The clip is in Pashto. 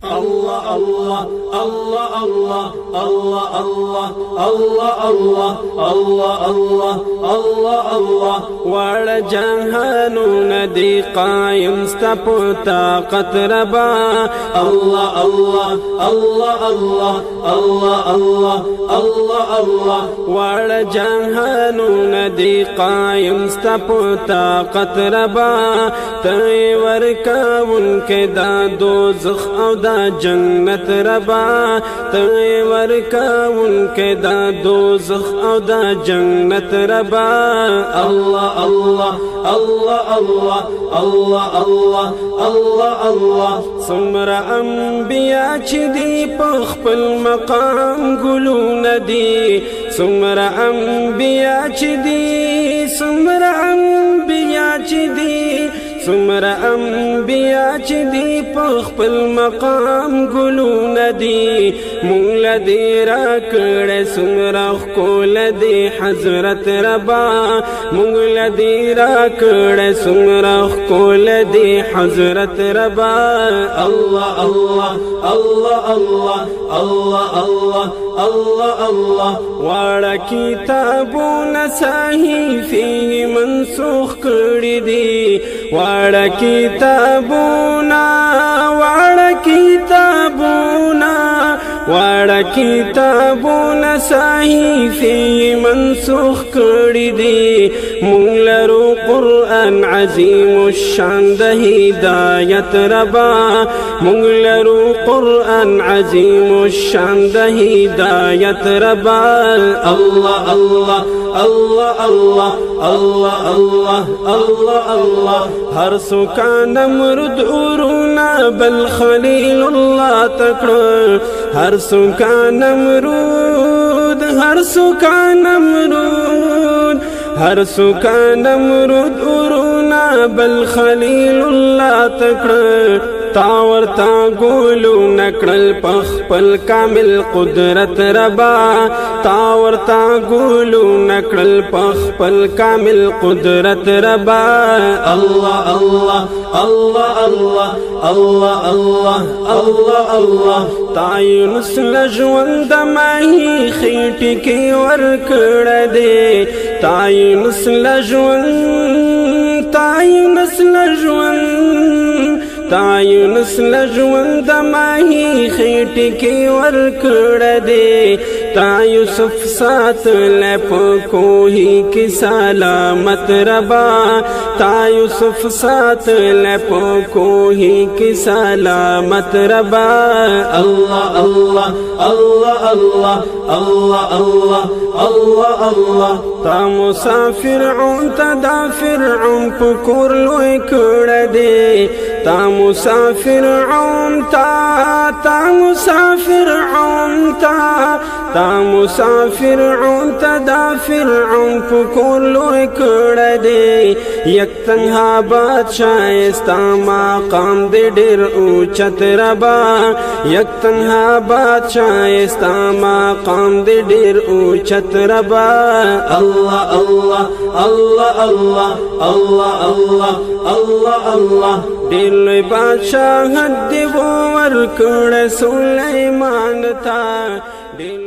الله الله الله الله الله الله الله الله الله الله الله واړه جهانونه دي قایم ستا په طاقت ربا الله الله الله الله الله الله الله الله واړه جهانونه دي قایم ستا په طاقت ربا ته ورکوونکې دا دوزخ او دا جنت ربا ته ورکوونکې دا دوزخ او دا جنت ربا الله الله الله الله الله الله الله الله څومره انبیا چې دي په خپل مقام ګلونه دي څومره انبیا چې دي څومره انبیا چې دي څومره انبیا چې دي په خپل مقام ګلونه دي مونږ له دې راکړی څومره ښکلی دی حضرت ربا مونږ له دې راکړی څومره ښکلی دی حضرت ربا الله الله الله الله الله الله الله الله واړه کتابونه صحیفې منسوخ کړي دي واړه کتابونه واړه کتابونه واړه کتابونه صحیفې منسوخ کړي دي مونږ لرو قرآن عظیم الشان د هدایت ربا مونږ لرو قرآن عظیم الشان د هدایت ربا الله الله الله الله الله الله الله الله هر څوکه نمرود اورونه بل خلیل الله تکړه هر څوکه نمرود هر څوکه نمرود هر څوکه نمرود اورونه بل خلیل الله تکړه تا ورته ګولو نکړل په خپل کامل قدرت ربا تا ورته ګولو نکړل په خپل کامل قدرت ربا الله الله الله الله الله الله الله الله تا یونس له ژوند ماهي خېټې کې ورکړه دې تا یونس له ژوند تا یونس له ژوند تا یونس له ژوند ماهي خېټې کې ورکړه دې تا یوسف ساتلی په کوهي کې سلامت ربا تا یوسف ساتلی په کوهي کې سلامت ربا الله الله الله الله الله الله الله الله تا مسافر عون ته دا فرعون په کور لوی کړه دې تا مسافر عون تا مسافر عون تا مسافر عون تا دا فرعون په کور لوی کړه دې یک تنها بادشاہ ستا مقام دې ډېر اوچت ربا یک تنها بادشاہ ستا مقام دې ډېر اوچت ربا الله الله الله الله الله الله الله الله ډېر لوی بادشاہ دې ورکړه سلیمان ته